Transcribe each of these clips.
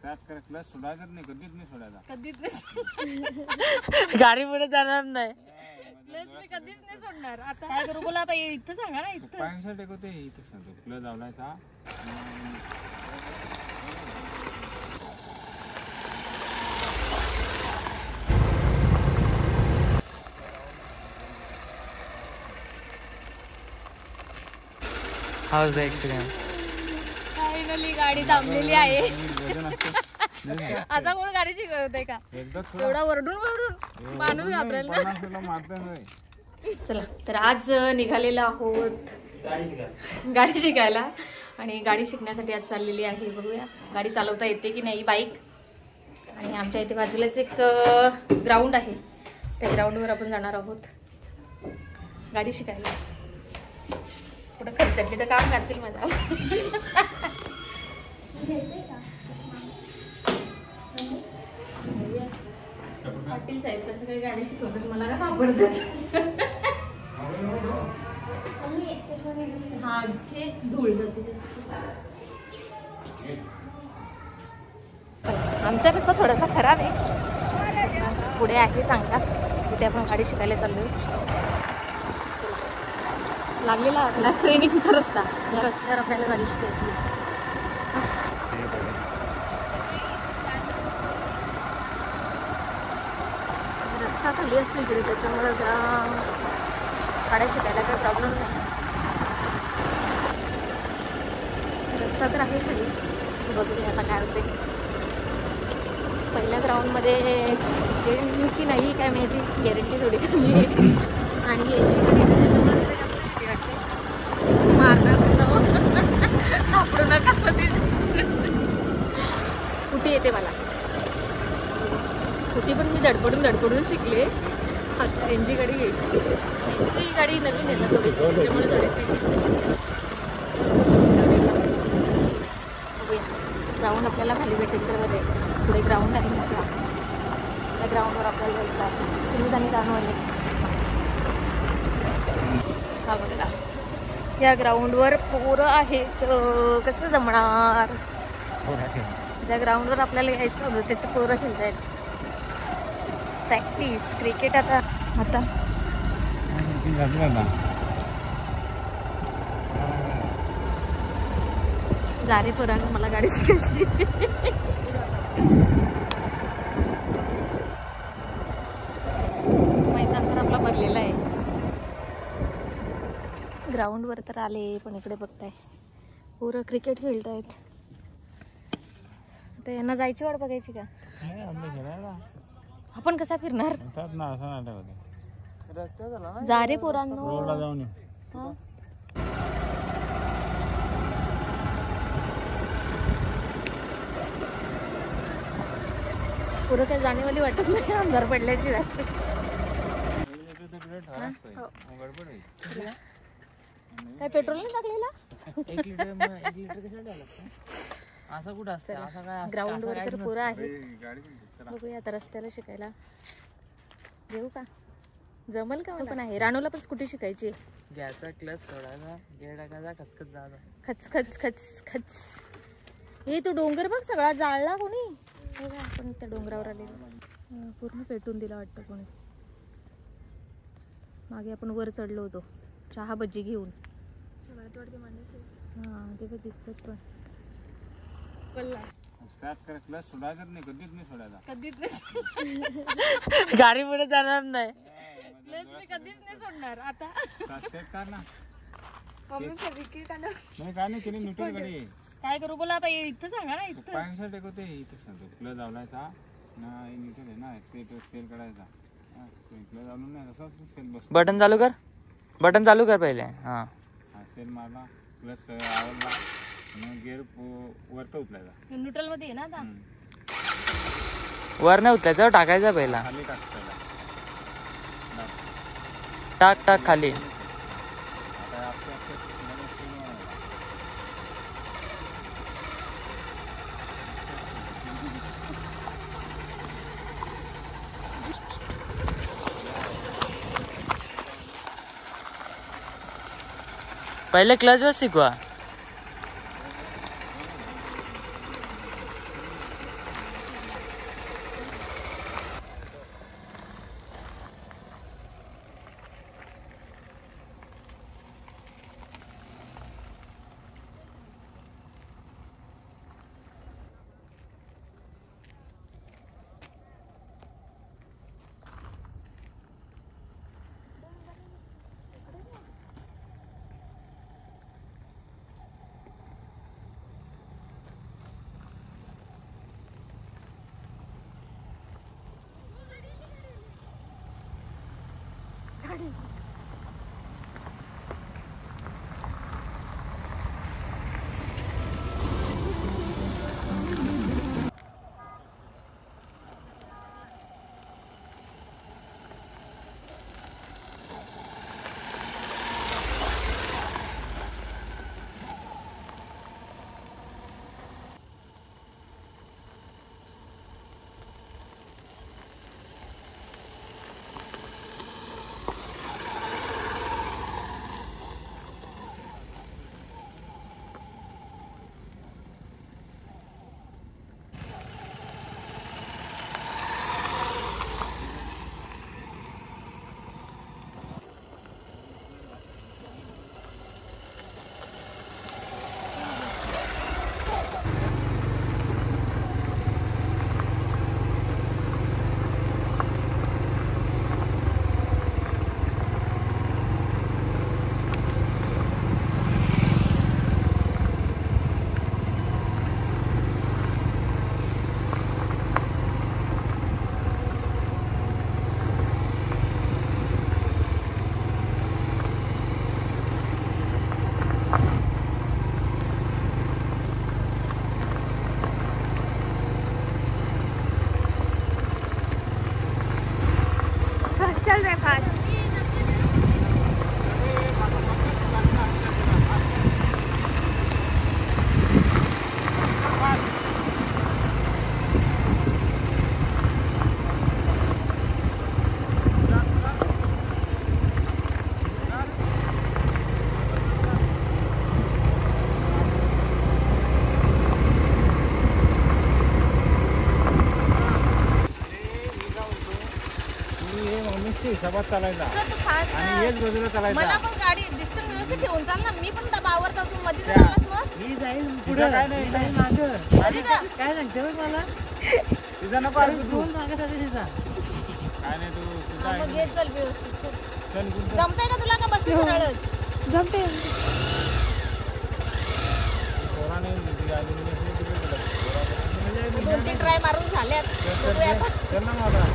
Clutch सोडायचा नाही, कधीच नाही सोडायचा, कधीच नाही. गाडी पुढे जाणार नाही. क्लच मी कधीच नाही सोडणार. आता काय करू बोला आता, इथं सांगा ना. इथं पायसा टेकवते, इथे सांगतो क्लच लावलायचा. How the experience. फायनली गाडी थांबलेली आहे. आता कोण गाडी शिकवते का? एवढा वरडून वरडून माणूस घाबरेल ना. चला तर आज निघालेलो आहोत गाडी शिकायला. आणि गाडी शिकण्यासाठी आज चाललेली आहे. बघूया गाडी चालवता येते की नाही बाईक. आणि आमच्या इथे बाजूलाच एक ग्राउंड आहे, त्या ग्राउंडवर आपण जाणार आहोत गाडी शिकायला. कुठं खर्चटली तर काम करतील माझा. पाटील साहेब कसं काही गाडी शिकवतात मला का आवडतात. हा हे धूळ जाते. आमचा रस्ता थोडासा खराब आहे, पुढे आहे चांगला, तिथे आपण गाडी शिकायला चाललोय. लागलेला आपला ट्रेनिंगचा रस्ता, या रस्त्यावर आपल्याला गाडी शिकायची. रस्ता खाली असतो इकडे, त्याच्यामुळे जरा गाड्या शिकायला काही प्रॉब्लेम नाही. रस्ता तर आहे खाली, बघूया आता काय होते. पहिल्या ग्राउंडमध्ये शिकेल की नाही काय माहिती, गॅरंटी थोडी कमी आहे. आणि याची गाडी त्याच्यामुळे जरा जास्त भीती वाटते. मारणार सापडू नका. स्कूटी येते मला, स्कूटी पण मी धडपडून शिकले. आता यांची गाडी घ्यायची. यांची गाडी नवीन आहे ना थोडीशी, त्याच्यामुळे थोडीशी बघूया. ग्राउंड आपल्याला खाली भेटेल तर बरं आहे. पुढे ग्राउंड आहे मोठा, त्या ग्राउंडवर आपल्याला जायचं आहे. सुविधाने जाणवले हा बघा, या ग्राउंडवर पोरं आहेत. कसं जमणार? ज्या ग्राउंडवर आपल्याला यायचं होतं तिथे पोरं खेळत आहेत. प्रॅक्टिस क्रिकेट आता जारे पोरांना मला गाडी शिकायची. मैदान तर आपला भरलेला आहे. ग्राउंडवर तर आले, पण इकडे बघताय पोरं क्रिकेट खेळत आहेत. तर यांना जायची वाट बघायची का? आपण कसा फिरणार? जारे पोरांनो. पुरं काही जाणीवाली वाटत नाही, अंधार पडल्याची राहते. काय पेट्रोल नाही टाकलेला? 1 लिटर कशाला असं कुठं असतं? ग्राउंडवर तर पुरं आहे. बघूया आता रस्त्याला शिकायला घेऊ का, जमल का? पण आहे राणूला पण स्कूटी शिकायची. घ्यायचा क्लच सोडायचा, गेअर टाकायचा, खचखच जायचा. खच खच खच खच. हे तो डोंगर बघ सगळा जाळला कोणी. आपण त्या डोंगरावर आलेलो, पूर्ण पेटून दिला वाटतं कोणी. मागे आपण वर चढलो होतो चहा भज्जी घेऊन. हा ते पण दिसतात. पण क्लच सोडायचा नाही, कधीच नाही सोडायचा, कधीच नाही. गाडी पुढे जाणार नाही. क्लच मी कधीच नाही सोडणार. आता काय नाही केली न्यूट्रल गाडी. काय करू बोला आता, इथं सांगा ना. इथं पायसा टेकवते, इथे सांगतो क्लच लावलायचा ना, न्यूट्रल आहे ना, सेल काढायचा. क्लच लावून नाही तसं सेल बस. बटन चालू कर, बटन चालू कर पहिले. हा सेल मारला, क्लच आवडला, गेअर वरत उचलायचा. न्यूट्रल मध्ये आहे ना आता. वर नाही उचलायचं, टाकायचा पहिला. खाली टाकायचा, टाक खाली. पहिले क्लच वर शिकवा. गाडी. चल रहे फास्ट. हिशोबात चालायचा आणि हेच बाजूला चालायचा. मला पण गाडी डिस्टन्स व्यवस्थित ठेवून चाल ना. मी पण दबावर जातो मध्ये चाललास मग. मी जाईन पुढे काय नाही काय सांगते बघ मला. तुझा नको ऐकू तू. दोन सांगत होते तिचा. काय नाही तू तुझा मग घे चल व्यवस्थित. चल जमतंय का तुला का बसते सरळच? जमते. पोराने दोन तीन ट्राय मारून झाल्यात. चल ना माझा.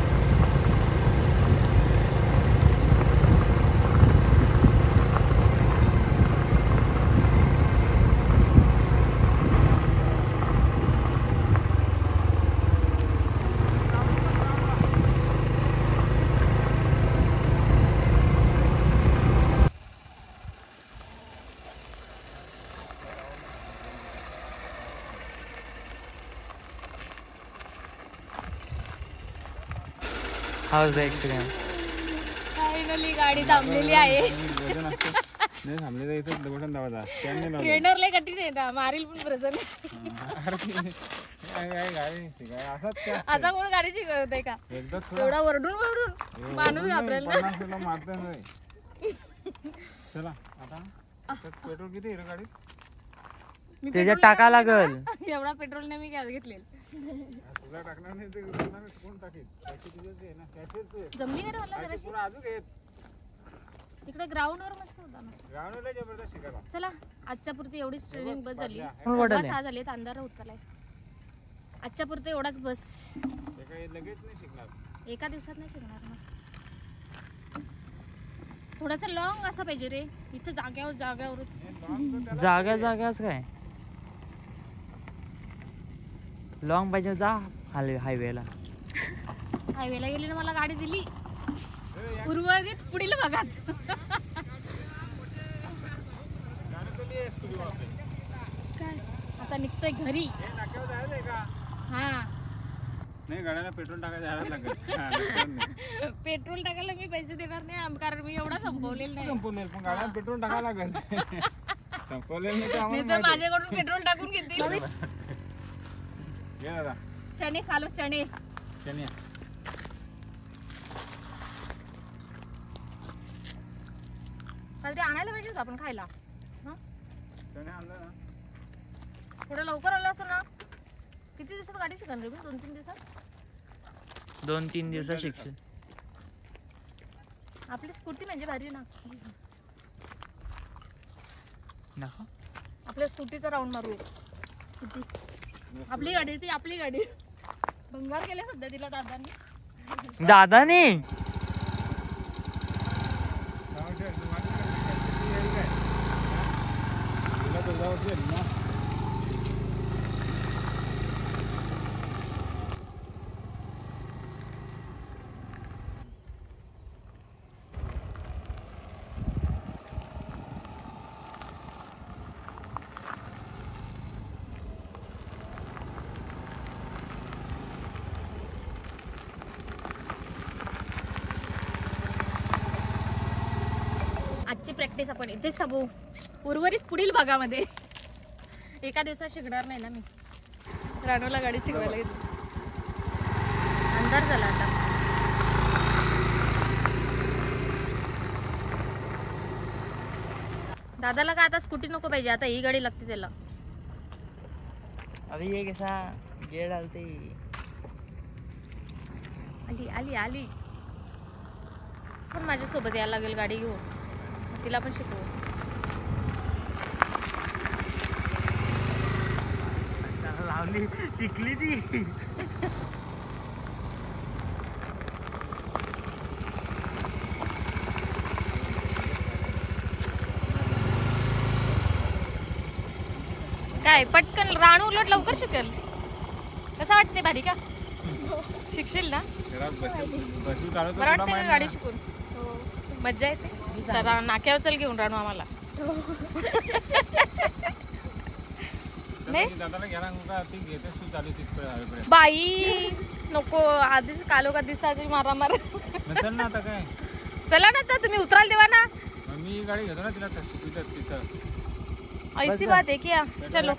How's the experience? फायनली गाडी थांबलेली आहे. नाही थांबलेलं इथं बटन दाबायचा. स्टँड नाही लावलं. ट्रेनर लय कठीण आहे ना. मारील पण प्रसन्न. आता कोण गाडी शिकवतंय का? एवढा वरडून वरडून माणूस घाबरेल ना. चला आता पेट्रोल किती आहे गाडी? त्याच्यात टाका लागल. एवढा पेट्रोल ने मी गॅस घेतले. तुला टाकणार नाही ते कोण टाकेल? जमली का रे मला जराशी? तिकडे ग्राउंडवर मस्त होता ना. ग्राउंडला जबरदस्त शिकायला. चला आजच्या पुरती एवढीच ट्रेनिंग बस झाली. बस सहा झाली. अंधार होत आलाय. आजच्या पुरते एवढाच बस. लगेच नाही शिकणार. एका दिवसात नाही शिकणार ना. थोडासा लॉंग असा पाहिजे रे. इथं जाग्यावरच जागाच काय लॉंग पाहिजे. जा हायवेला. हायवेला गेली ना. मला गाडी दिली उर्वरित पुढील भागात. काय आता निघतोय घरी. हा नाही गाड्याला पेट्रोल टाकायला लागेल. पेट्रोल टाकायला मी पैसे देणार नाही कारण मी एवढा संपवलेलं नाही. संपवलेलं पण गाड्याला पेट्रोल टाकायला लागेल. संपवलेलं नाही तर माझ्याकडून पेट्रोल टाकून घेतील. चणे खालो चणे. काहीतरी आणायला पाहिजे होतं आपण खायला. थोडं लवकर आलं असं ना. किती दिवसात गाडी शिकणार रे? 2-3 दिवसात. 2-3 दिवसात शिकशील. आपली स्कूटी म्हणजे भारी ना. आपल्या स्कूटीचा राऊंड मारूया. स्कूटी आपली गाडी. ती आपली गाडी. भंगार केले सध्या तिला दादाने. पुलावरती आली ना. आजची प्रॅक्टिस आपण इथेच थांबू. उर्वरित पुढील भागामध्ये. एका दिवसात शिकणार नाही ना मी. राणूला गाडी शिकवायला घेतली. अंधार झाला आता. दादाला का आता स्कूटी नको पाहिजे, आता ही गाडी लागते त्याला. अभी ये कैसा गेयर डालते आली आली आली. पण माझ्यासोबत यायला लागेल गाडी घेऊन, तिला पण शिकवू. लावली शिकली ती. काय पटकन राणू उलट लवकर शिकेल. कसं वाटते भारी का? शिकशील ना? बरं वाटते का गाडी शिकून? मज्जा येते. जरा नाक्यावर चल घेऊन राणू आम्हाला. बाई नको, आधीच कालोखात दिसता मारा मार. चला ना तर तुम्ही उतराल तेव्हा ना. मी गाडी घेतो ना तिला शिकवतात तिथं. ऐसी बात आहे क्या? चलो.